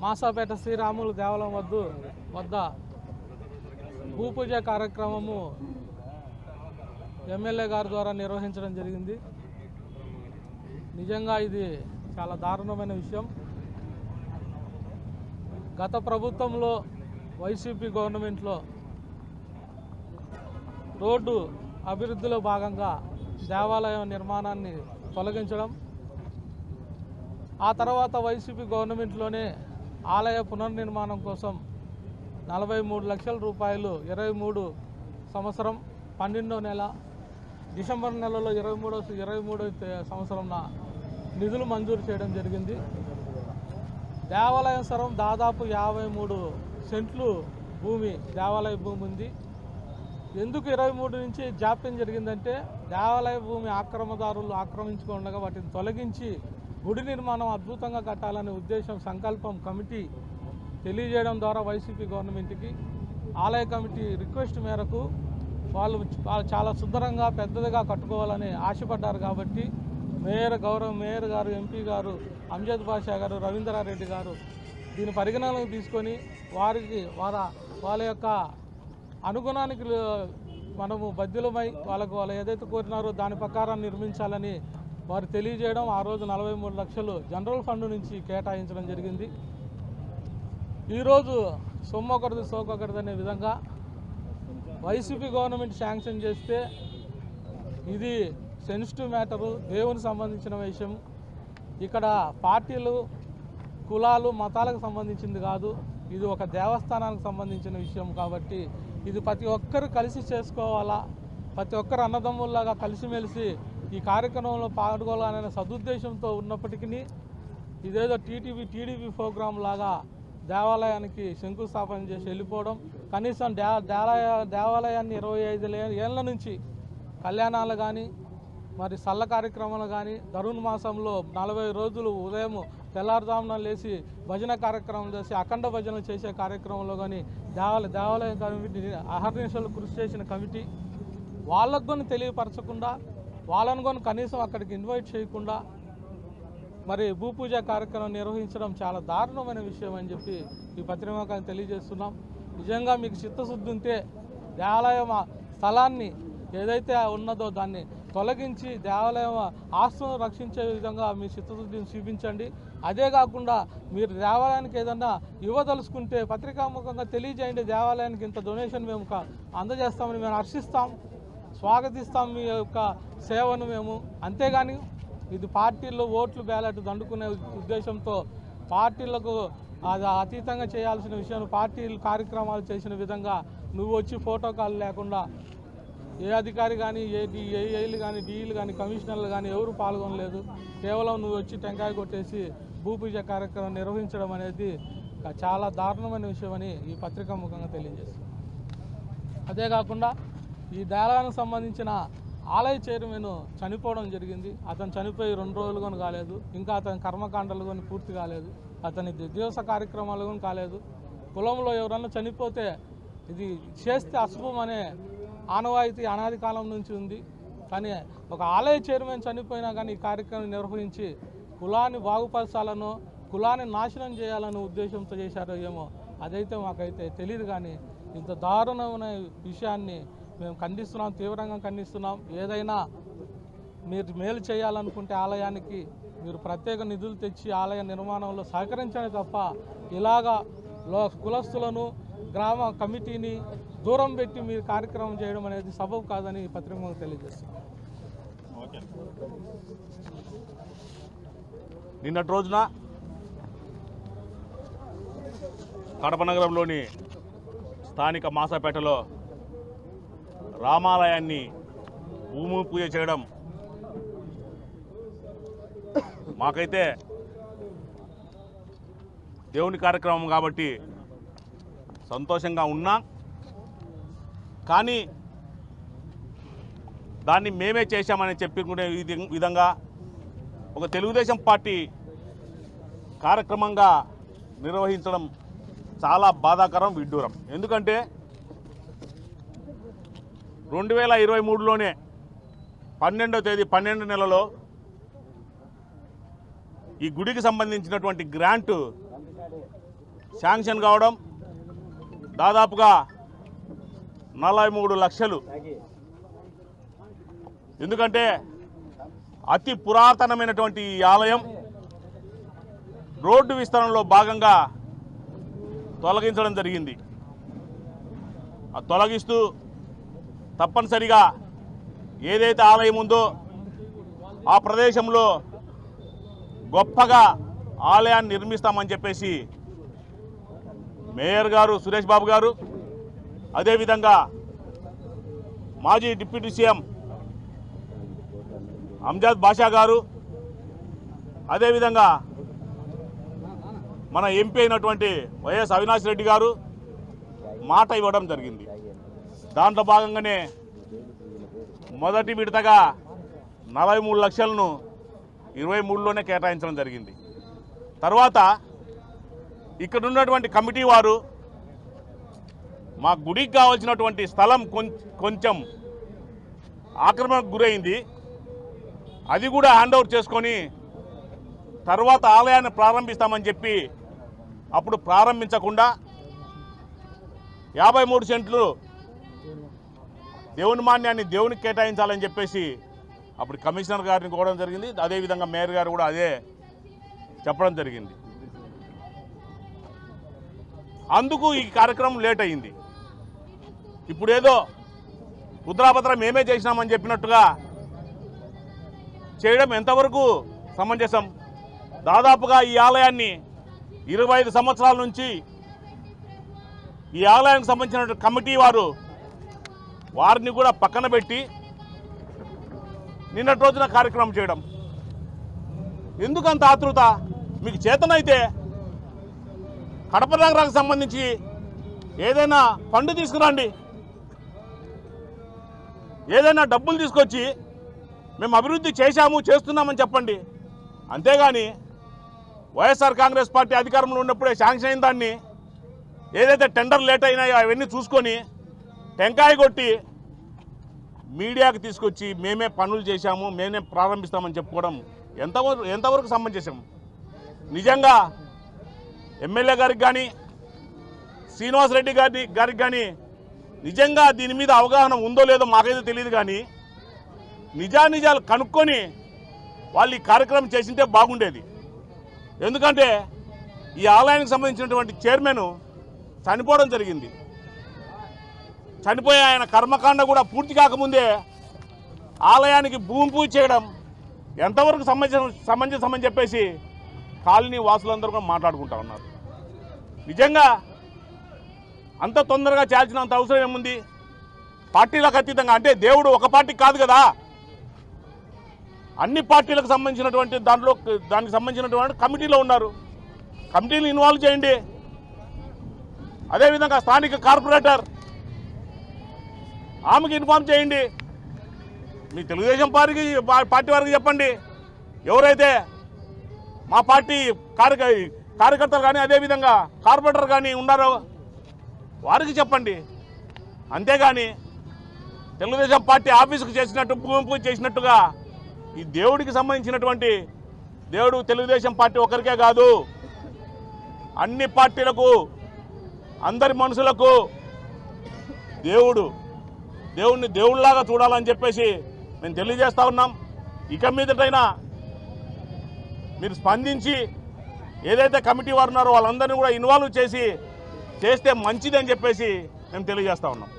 మాసాపేట శ్రీరాములు దేవాలయం వద్ద భూపూజ కార్యక్రమము ఎమ్మెల్యే గారి ద్వారా నిర్వహించడం జరిగింది. నిజంగా ఇది చాలా దారుణమైన విషయం. గత ప్రభుత్వంలో వైసీపీ గవర్నమెంట్లో రోడ్డు అభివృద్ధిలో భాగంగా దేవాలయం నిర్మాణాన్ని తొలగించడం, ఆ తర్వాత వైసీపీ గవర్నమెంట్లోనే ఆలయ పునర్నిర్మాణం కోసం 43 లక్షల రూపాయలు 23 సంవత్సరం 12వ నెల డిసెంబర్ నెలలో 23వ సంవత్సరంన నిధులు మంజూరు చేయడం జరిగింది. దేవాలయం స్థలం దాదాపు 53 సెంట్లు భూమి దేవాలయ భూమి ఉంది. ఎందుకు 23 నుంచి జాప్యం జరిగిందంటే దేవాలయ భూమి ఆక్రమదారులు ఆక్రమించుకుండగా వాటిని తొలగించి గుడి నిర్మాణం అద్భుతంగా కట్టాలనే ఉద్దేశం సంకల్పం కమిటీ తెలియజేయడం ద్వారా వైసీపీ గవర్నమెంట్కి ఆలయ కమిటీ రిక్వెస్ట్ మేరకు వాళ్ళు చాలా సుందరంగా పెద్దదిగా కట్టుకోవాలని ఆశపడ్డారు. కాబట్టి గౌరవ మేయర్ గారు, ఎంపీ గారు, అంజద్ బాషా గారు, రవీంద్రారెడ్డి గారు దీని పరిగణనలోకి తీసుకొని వాళ్ళ యొక్క అనుగుణానికి మనము బద్దులమై వాళ్ళు ఏదైతే కోరినారో దాని ప్రకారం నిర్మించాలని వారు తెలియజేయడం, ఆ రోజు 43 లక్షలు జనరల్ ఫండ్ నుంచి కేటాయించడం జరిగింది. ఈరోజు సొమ్మొకరిది సోకొకరిది అనే విధంగా వైసీపీ గవర్నమెంట్ శాంక్షన్ చేస్తే ఇది సెన్సిటివ్ మ్యాటరు, దేవునికి సంబంధించిన విషయం. ఇక్కడ పార్టీలు, కులాలు, మతాలకు సంబంధించింది కాదు, ఇది ఒక దేవస్థానానికి సంబంధించిన విషయం. కాబట్టి ఇది ప్రతి ఒక్కరు కలిసి చేసుకోవాలా, ప్రతి ఒక్కరు అన్నదమ్ముల్లాగా కలిసిమెలిసి ఈ కార్యక్రమంలో పాల్గొనాలనే సదుద్దేశంతో ఉన్నప్పటికీ ఇదేదో టీడీపీ ప్రోగ్రాం లాగా దేవాలయానికి శంకుస్థాపన చేసి వెళ్ళిపోవడం. కనీసం దేవాలయాన్ని 25 ఏళ్ళ నుంచి కళ్యాణాలు కానీ, మరి సల్ల కార్యక్రమాలు కానీ, ధనుర్మాసంలో 40 రోజులు ఉదయం తెల్లారుజామున లేచి భజన కార్యక్రమం చేసి అఖండ భజనలు చేసే కార్యక్రమంలో కానీ దేవాలయం కమిటీ అహర్నిశలు కృషి చేసిన కమిటీ వాళ్ళకు కానీ తెలియపరచకుండా, వాళ్ళను కానీ కనీసం అక్కడికి ఇన్వైట్ చేయకుండా మరి భూపూజ కార్యక్రమం నిర్వహించడం చాలా దారుణమైన విషయం అని చెప్పి ఈ పత్రికకు తెలియజేస్తున్నాం. నిజంగా మీకు చిత్తశుద్ధి ఉంటే దేవాలయం స్థలాన్ని ఏదైతే ఉన్నదో దాన్ని తొలగించి దేవాలయం ఆస్తులను రక్షించే విధంగా మీ చిత్తశుద్ధిని చూపించండి. అదే కాకుండా మీరు దేవాలయానికి ఏదన్నా ఇవ్వదలుచుకుంటే పత్రికాముఖంగా తెలియజేయండి. దేవాలయానికి ఇంత డొనేషన్ మేము అందజేస్తామని మేము హర్షిస్తాం, స్వాగతిస్తాం మీ యొక్క సేవను మేము. అంతేగాని ఇది పార్టీల్లో ఓట్లు బ్యాలెట్ దండుకునే ఉద్దేశంతో పార్టీలకు అది అతీతంగా చేయాల్సిన విషయం, పార్టీలు కార్యక్రమాలు చేసిన విధంగా నువ్వు వచ్చి ఫోటో కాల్ లేకుండా ఏ అధికారి కానీ, ఏఐలు కానీ, డీఈలు కానీ, కమిషనర్లు కానీ ఎవరు పాల్గొనలేదు. కేవలం నువ్వు వచ్చి టెంకాయ కొట్టేసి భూపూజ కార్యక్రమం నిర్వహించడం అనేది చాలా దారుణమైన విషయమని ఈ పత్రికా ముఖంగా తెలియజేస్తుంది. అదే కాకుండా ఈ దేవాలయానికి సంబంధించిన ఆలయ చైర్మన్ చనిపోవడం జరిగింది. అతను చనిపోయి 2 రోజులు కూడా కాలేదు, ఇంకా అతని కర్మకాండలు కానీ పూర్తి కాలేదు, అతని దివస కార్యక్రమాలు కూడా కాలేదు. కులంలో ఎవరన్నా చనిపోతే ఇది చేస్తే అశుభం అనే ఆనవాయితీ అనాది కాలం నుంచి ఉంది. కానీ ఒక ఆలయ చైర్మన్ చనిపోయినా కానీ ఈ కార్యక్రమం నిర్వహించి కులాన్ని బాగుపరచాలనో కులాన్ని నాశనం చేయాలనే ఉద్దేశంతో చేశారో ఏమో అదైతే మాకైతే తెలియదు. కానీ ఇంత దారుణమైన విషయాన్ని మేము ఖండిస్తున్నాం, తీవ్రంగా ఖండిస్తున్నాం. ఏదైనా మీరు మేలు చేయాలనుకుంటే ఆలయానికి మీరు ప్రత్యేక నిధులు తెచ్చి ఆలయ నిర్మాణంలో సహకరించండి తప్ప ఇలాగా కులస్తులను, గ్రామ కమిటీని దూరం పెట్టి మీరు కార్యక్రమం చేయడం అనేది సబబు కాదని పత్రికగా తెలియజేస్తున్నాం. నిన్నటి రోజున కడప నగరంలోని స్థానిక మాసాపేటలో రామాలయాన్ని భూమి పూజ చేయడం మాకైతే దేవుని కార్యక్రమం కాబట్టి సంతోషంగా ఉన్నా, కానీ దాన్ని మేమే చేశామని చెప్పుకునే విధంగా ఒక తెలుగుదేశం పార్టీ కార్యక్రమంగా నిర్వహించడం చాలా బాధాకరం, విడ్డూరం. ఎందుకంటే 2023లోనే 12వ తేదీ 12 నెలలో ఈ గుడికి సంబంధించినటువంటి గ్రాంటు శాంక్షన్ కావడం దాదాపుగా 43 లక్షలు. ఎందుకంటే అతి పురాతనమైనటువంటి ఈ ఆలయం రోడ్డు విస్తరణలో భాగంగా తొలగించడం జరిగింది. తొలగిస్తూ తప్పనిసరిగా ఏదైతే ఆలయం ఉందో ఆ ప్రదేశంలో గొప్పగా ఆలయాన్ని నిర్మిస్తామని చెప్పేసి మేయర్ గారు సురేష్ బాబు గారు, అదేవిధంగా మాజీ డిప్యూటీ సీఎం అంజాద్ బాషా గారు, అదేవిధంగా మన ఎంపీ అయినటువంటి వైఎస్ అవినాష్ రెడ్డి గారు మాట ఇవ్వడం జరిగింది. దాంట్లో భాగంగానే మొదటి విడతగా 43 లక్షలను 23లోనే కేటాయించడం జరిగింది. తర్వాత ఇక్కడ ఉన్నటువంటి కమిటీ వారు మా గుడికి కావాల్సినటువంటి స్థలం కొంచెం ఆక్రమణకు గురైంది, అది కూడా హ్యాండ్ ఓవర్ చేసుకొని తర్వాత ఆలయాన్ని ప్రారంభిస్తామని చెప్పి అప్పుడు ప్రారంభించకుండా 53 సెంట్లు దేవుని మాన్యాన్ని దేవునికి కేటాయించాలని చెప్పేసి అప్పుడు కమిషనర్ గారిని కోరడం జరిగింది. అదేవిధంగా మేయర్ గారు కూడా అదే చెప్పడం జరిగింది. అందుకు ఈ కార్యక్రమం లేట్ అయింది. ఇప్పుడేదో రుద్రాభద్ర మేమే చేసినామని చెప్పినట్టుగా చేయడం ఎంతవరకు సమంజసం? దాదాపుగా ఈ ఆలయాన్ని 25 సంవత్సరాల నుంచి ఈ ఆలయానికి సంబంధించిన కమిటీ వారిని కూడా పక్కన పెట్టి నిన్నటి రోజున కార్యక్రమం చేయడం ఎందుకంత ఆతృత? మీకు చేతనైతే కడప నగరానికి సంబంధించి ఏదైనా ఫండ్ తీసుకురండి, ఏదైనా డబ్బులు తీసుకొచ్చి మేము అభివృద్ధి చేస్తున్నామని చెప్పండి. అంతేగాని వైఎస్ఆర్ కాంగ్రెస్ పార్టీ అధికారంలో ఉన్నప్పుడే శాంక్షన్ అయిన దాన్ని ఏదైతే టెండర్ లేట్ అయినాయో అవన్నీ చూసుకొని టెంకాయ కొట్టి మీడియాకి తీసుకొచ్చి మేమే పనులు చేశాము, మేమే ప్రారంభిస్తామని చెప్పుకోవడం ఎంతవరకు సమంజసం? నిజంగా ఎమ్మెల్యే గారికి కానీ శ్రీనివాసరెడ్డి గారికి కానీ నిజంగా దీని మీద అవగాహన ఉందో లేదో మాకైతే తెలియదు, కానీ నిజాలు కనుక్కొని వాళ్ళు ఈ కార్యక్రమం చేసింటే బాగుండేది. ఎందుకంటే ఈ ఆలయానికి సంబంధించినటువంటి చైర్మన్ చనిపోవడం జరిగింది. చనిపోయి ఆయన కర్మకాండ కూడా పూర్తి కాకముందే ఆలయానికి భూమి పూజ చేయడం ఎంతవరకు సమంజసమని చెప్పేసి కాలనీ వాసులందరూ కూడా మాట్లాడుకుంటా ఉన్నారు. నిజంగా అంత తొందరగా చేయాల్సినంత అవసరం ఏముంది? పార్టీలకు అతీతంగా, అంటే దేవుడు ఒక పార్టీ కాదు కదా, అన్ని పార్టీలకు సంబంధించినటువంటి దానికి సంబంధించినటువంటి కమిటీలో ఉన్నారు. కమిటీని ఇన్వాల్వ్ చేయండి. అదేవిధంగా స్థానిక కార్పొరేటర్ ఆమెకి ఇన్ఫార్మ్ చేయండి. మీ తెలుగుదేశం పార్టీ వారికి చెప్పండి, ఎవరైతే మా పార్టీ కార్యకర్తలు కానీ అదేవిధంగా కార్పొరేటర్ కానీ ఉన్నారో వారికి చెప్పండి. అంతేగాని తెలుగుదేశం పార్టీ ఆఫీసుకు చేసినట్టు భూమి పూజ చేసినట్టుగా ఈ దేవుడికి సంబంధించినటువంటి దేవుడు తెలుగుదేశం పార్టీ ఒకరికే కాదు, అన్ని పార్టీలకు, అందరి మనుషులకు దేవుడిని దేవుళ్ళలాగా చూడాలని చెప్పేసి మేము తెలియజేస్తా ఉన్నాం. ఇక మీదటైనా మీరు స్పందించి ఏదైతే కమిటీ వారు ఉన్నారో వాళ్ళందరినీ కూడా ఇన్వాల్వ్ చేస్తే మంచిదని చెప్పేసి మేము తెలియజేస్తా ఉన్నాం.